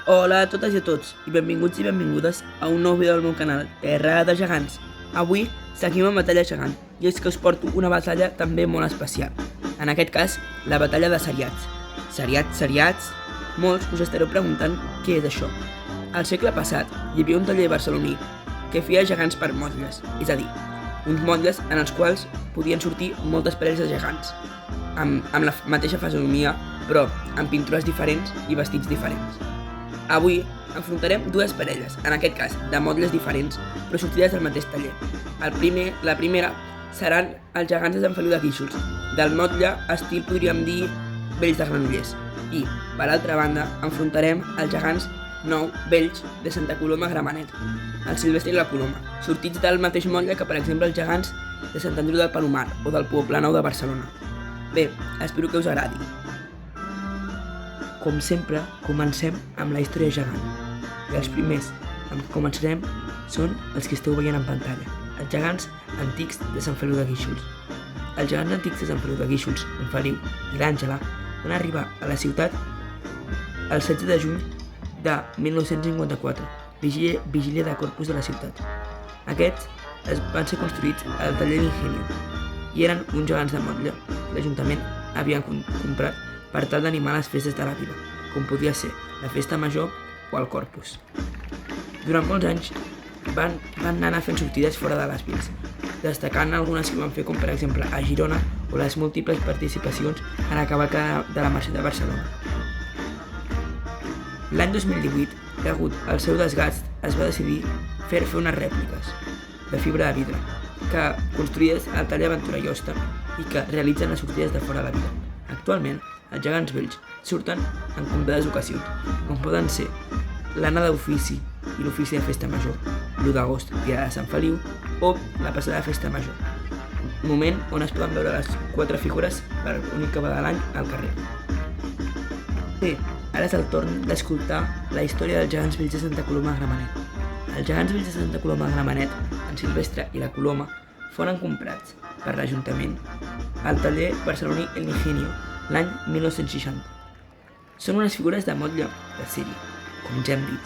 Hola a totes i a tots, i benvinguts i benvingudes a un nou vídeo del meu canal, Terra de Gegants. Avui seguim amb Batalla Gegant, i és que us porto una batalla també molt especial. En aquest cas, la batalla de Seriats. Seriats... Molts us estareu preguntant què és això. Al segle passat, hi havia un taller barceloní que feia gegants per motlles, és a dir, uns motlles en els quals podien sortir moltes parells de gegants, amb la mateixa fisonomia, però amb pintures diferents i vestits diferents. Avui enfrontarem dues parelles, en aquest cas de motlles diferents, però sortides del mateix taller. La primera seran els gegants de Sant Feliu de Guíxols, del motlle estil podríem dir vells de Granollers, i, per altra banda, enfrontarem els gegants vells de Santa Coloma Gramenet, el Silvestre i la Coloma, sortits del mateix motlle que, per exemple, els gegants de Sant Andreu del Palomar o del Poblenou de Barcelona. Bé, espero que us agradi. Com sempre, comencem amb la història gegant. I els primers amb què començarem són els que esteu veient en pantalla, els gegants antics de Sant Feliu de Guíxols. Els gegants antics de Sant Feliu de Guíxols, en Feliu i l'Àngela, van arribar a la ciutat el 16 de juny de 1954, vigília de Corpus de la ciutat. Aquests van ser construïts al taller d'Ingenio i eren uns gegants de motlle que l'Ajuntament havia comprat per tal d'animar les festes de la vila, com podia ser la festa major o el Corpus. Durant molts anys van anar fent sortides fora de les viles, destacant algunes que van fer com per exemple a Girona o les múltiples participacions a la cavalcada de la Mercè de Barcelona. L'any 2018, degut al seu desgast, es va decidir fer unes rèpliques de fibra de vidre que construïdes al taller Aventura Llosta i que realitzen les sortides de fora de la vila. Actualment, els gegants vells surten en comptades ocasions, com poden ser l'Anna d'Ofici i l'Ofici de Festa Major, l'1 d'agost, dia de Sant Feliu, o la passada Festa Major, moment on es poden veure les 4 figures per única vegada a l'any al carrer. Bé, ara és el torn d'escoltar la història dels gegants vells de Santa Coloma Gramenet. Els gegants vells de Santa Coloma Gramenet, en Silvestre i la Coloma, foren comprats per l'Ajuntament al taller barceloní El Ingenio l'any 1960. Són unes figures de motlle de sèrie, com ja hem dit,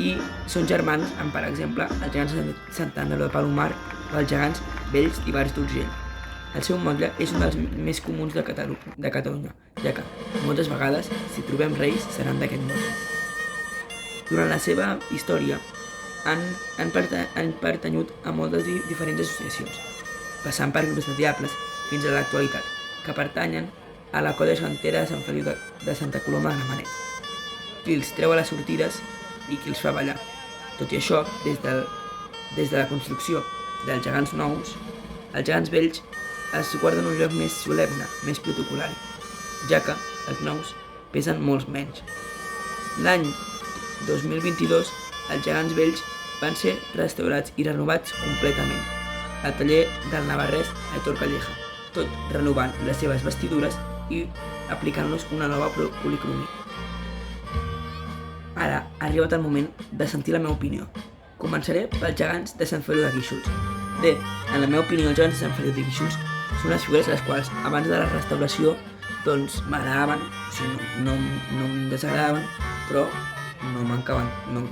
i són germans amb, per exemple, els gegants de Sant Andreu del Palomar o els gegants vells d'Ivars d'Urgell. El seu motlle és un dels més comuns de Catalunya, ja que moltes vegades, si trobem reis, seran d'aquest motlle. Durant la seva història han pertanyut a moltes diferents associacions, passant per grups de diables fins a l'actualitat, que pertanyen a la colla gegantera de Sant Feliu de Santa Coloma Gramenet, qui els treu a les sortides i qui els fa ballar. Tot i això, des de la construcció dels gegants nous, els gegants vells es guarden un lloc més solemne, més protocolari, ja que els nous pesen molts menys. L'any 2022, els gegants vells van ser restaurats i renovats completament al taller del navarrès Aitor Calleja, tot renovant les seves vestidures i aplicant-los una nova policromia. Ara ha arribat el moment de sentir la meva opinió. Començaré pels gegants de Sant Feliu de Guíxols. Bé, en la meva opinió, els gegants de Sant Feliu de Guíxols són les figures les quals, abans de la restauració, doncs m'agradaven, o sigui, no em desagradaven, però no mancaven,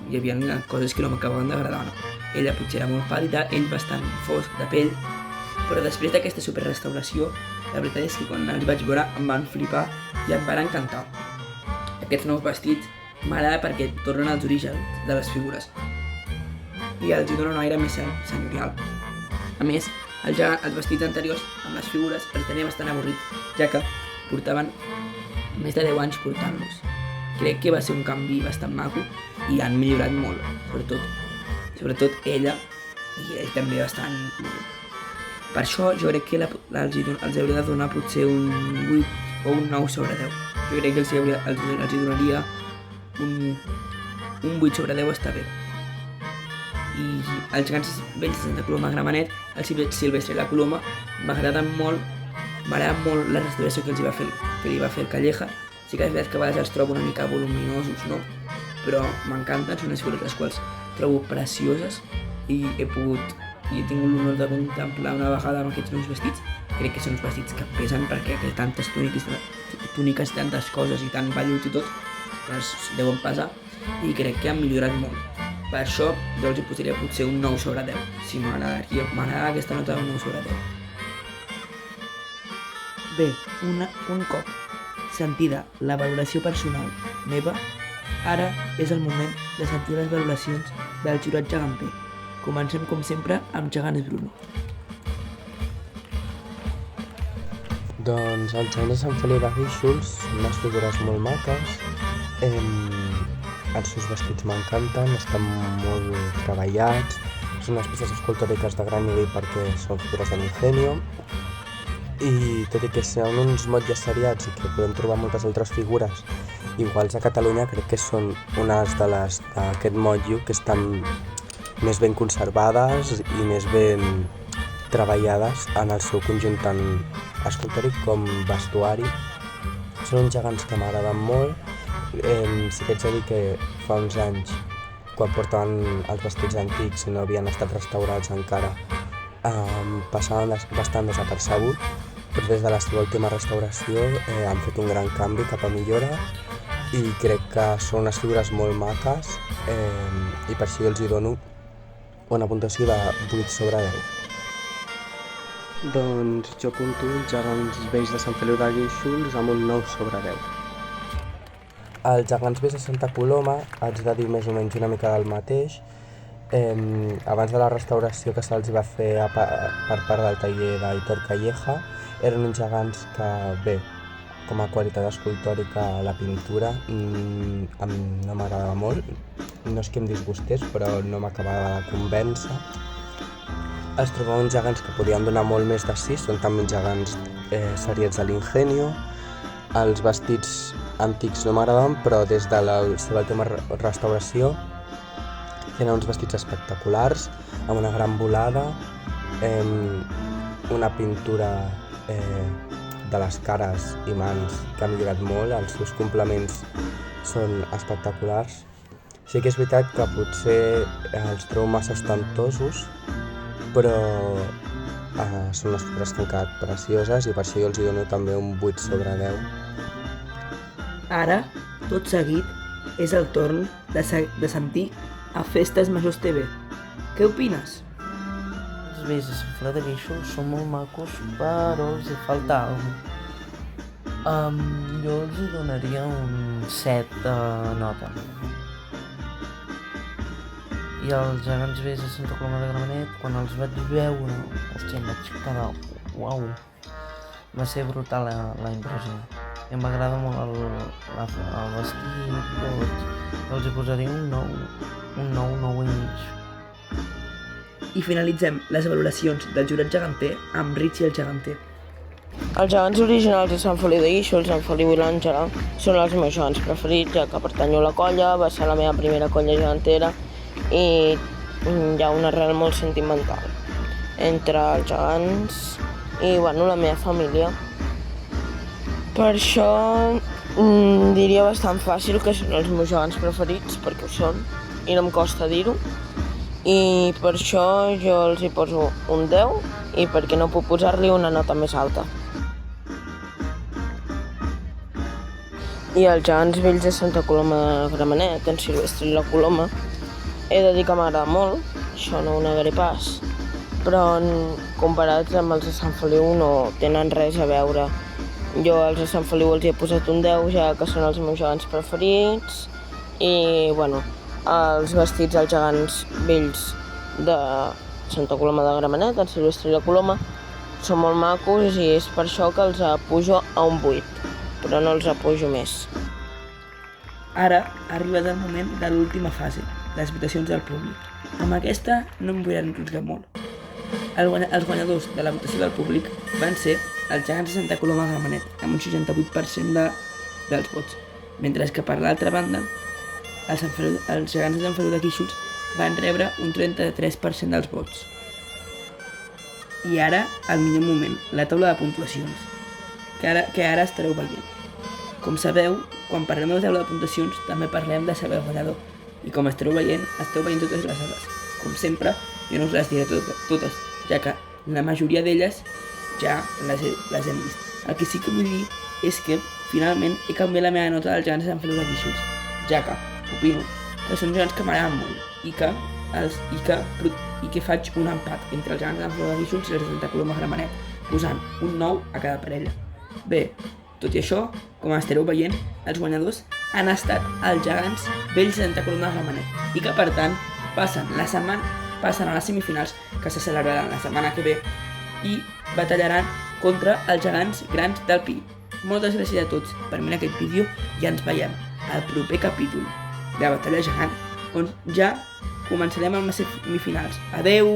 hi havia coses que no m'acabaven d'agradar. Ella potser era molt pàl·lida, ell bastant fosc de pell, però després d'aquesta superrestauració, la veritat és que quan els vaig veure em van flipar i em van encantar. Aquests nous vestits m'agrada perquè tornen als orígens de les figures i els donen un aire més senyorial. A més, els vestits anteriors amb les figures els tenia bastant avorrits, ja que portaven més de 10 anys portant-los. Crec que va ser un canvi bastant maco i han millorat molt, sobretot ella i ell també bastant. Per això jo crec que els hauria de donar potser un 8 o un 9 sobre 10. Jo crec que els donaria un 8 sobre 10 està bé. I els gegants vells de Santa Coloma Gramenet, el Silvestre i la Coloma, m'agrada molt la restauració que li va fer el Calleja. Sí que és veritat que a vegades els trobo una mica voluminosos, no? Però m'encanten, són unes figures les quals trobo precioses i he tingut l'honor de contemplar una vegada amb aquests nous vestits. Crec que són uns vestits que pesen perquè tantes túniques i tantes coses i tant vellut i tot, les deuen pesar i crec que han millorat molt. Per això jo els hi posaria potser un 9 sobre 10. Si m'agrada aquesta nota d'un 9 sobre 10. Bé, un cop sentida la valoració personal meva, ara és el moment de sentir les valoracions del jurat geganter. Comencem, com sempre, amb Gegants Bruno. Doncs els gegants de Sant Feliu de Guíxols són unes figures molt maques. Els seus vestits m'encanten, estan molt treballats, són unes peces escultòriques de gran nivell perquè són figures de l'Ingenio. I tot i que són uns motlles seriats i que podem trobar moltes altres figures iguals a Catalunya, crec que són unes de les d'aquest motllo que estan més ben conservades i més ben treballades en el seu conjunt tant escultòric com vestuari. Són uns gegants que m'agraden molt. Sí que haig de dir que fa uns anys, quan portaven els vestits antics i no havien estat restaurats encara, passaven bastant desapercebut, però des de la seva última restauració han fet un gran canvi cap a millora i crec que són unes figures molt maques i per això els hi dono una puntuació de 8 sobre 10. Doncs jo apunto els gegants vells de Sant Feliu de Guíxols amb un 9 sobre 10. Els gegants vells de Santa Coloma, haig de dir més o menys una mica del mateix. Abans de la restauració que se'ls va fer per part del taller d'Aitor Calleja, eren uns gegants que, bé, com a qualitat escultòrica, la pintura no m'agradava molt. No és que em disgustés, però no m'acabava de convèncer. Els trobava uns gegants que podien donar molt més de sí, són també uns gegants seriats de l'Ingenio. Els vestits antics no m'agradaven, però des de la seva última restauració tenen uns vestits espectaculars, amb una gran volada, una pintura de les cares i mans que ha millorat molt, els seus complements són espectaculars. Sí que és veritat que potser els trobo massa ostentosos, però són unes figures que han quedat precioses i per això jo els hi dono també un 8 sobre 10. Ara, tot seguit, és el torn de sentir a Festes Majors TV. Què opines? Els vells de Sant Feliu de Guíxols són molt macos, però els hi falta alguna cosa. Jo els hi donaria un 7 de nota. I els gegants vells de Santa Coloma de Gramenet, quan els vaig veure, hòstia, em vaig quedar, uau, va ser brutal la impressió. I m'agrada molt el vestit, tot. Els hi posaria un 9 i mig. I finalitzem les valoracions del jurat geganter amb Richie el geganter. Els gegants originals de Sant Feliu de Guíxols, Sant Feliu i l'Àngela, són els meus gegants preferits, ja que pertanyo a la colla, va ser la meva primera colla gegantera i hi ha una arrel molt sentimental entre els gegants i la meva família. Per això diria bastant fàcil que són els meus gegants preferits, perquè ho són, i no em costa dir-ho. I per això jo els hi poso un 10 i perquè no puc posar-li una nota més alta. I els gegants vells de Santa Coloma de Gramenet, en Silvestre i la Coloma, he de dir que m'agrada molt, això no ho negaré pas, però comparats amb els de Sant Feliu no tenen res a veure. Jo als de Sant Feliu els hi he posat un 10, ja que són els meus gegants preferits, i els vestits dels gegants vells de Santa Coloma de Gramenet, en Silvestre i la Coloma, són molt macos i és per això que els pujo a un 8, però no els pujo més. Ara ha arribat el moment de l'última fase, les votacions del públic. Amb aquesta no em vull enrotlar molt. Els guanyadors de la votació del públic van ser els gegants de Santa Coloma de Gramenet, amb un 68% dels vots, mentre que per l'altra banda els gegants de Sant Feliu de Guíxols van rebre un 33% dels vots. I ara, el millor moment, la taula de puntuacions, que ara estareu veient. Com sabeu, quan parlem de la taula de puntuacions també parlem de saber el guanyador, i com esteu veient totes les dades. Com sempre, jo no us les diré totes, ja que la majoria d'elles ja les hem vist. El que sí que vull dir és que finalment he canviat la meva nota dels gegants de Sant Feliu de Guíxols, ja que opino que són gegants que m'agraden molt i que faig un empat entre els gegants de Sant Feliu de Guíxols i els de Santa Coloma de Gramenet, posant un 9 a cada parella. Bé, tot i això, com estareu veient, els guanyadors han estat els gegants vells de Santa Coloma de Gramenet i que per tant passen a les semifinals que se celebraran la setmana que ve i batallaran contra els gegants grans del Pi. Moltes gràcies a tots per mirar aquest vídeo i ens veiem al proper capítol de Batalla Gegant, on ja començarem amb les semifinals. Adeu!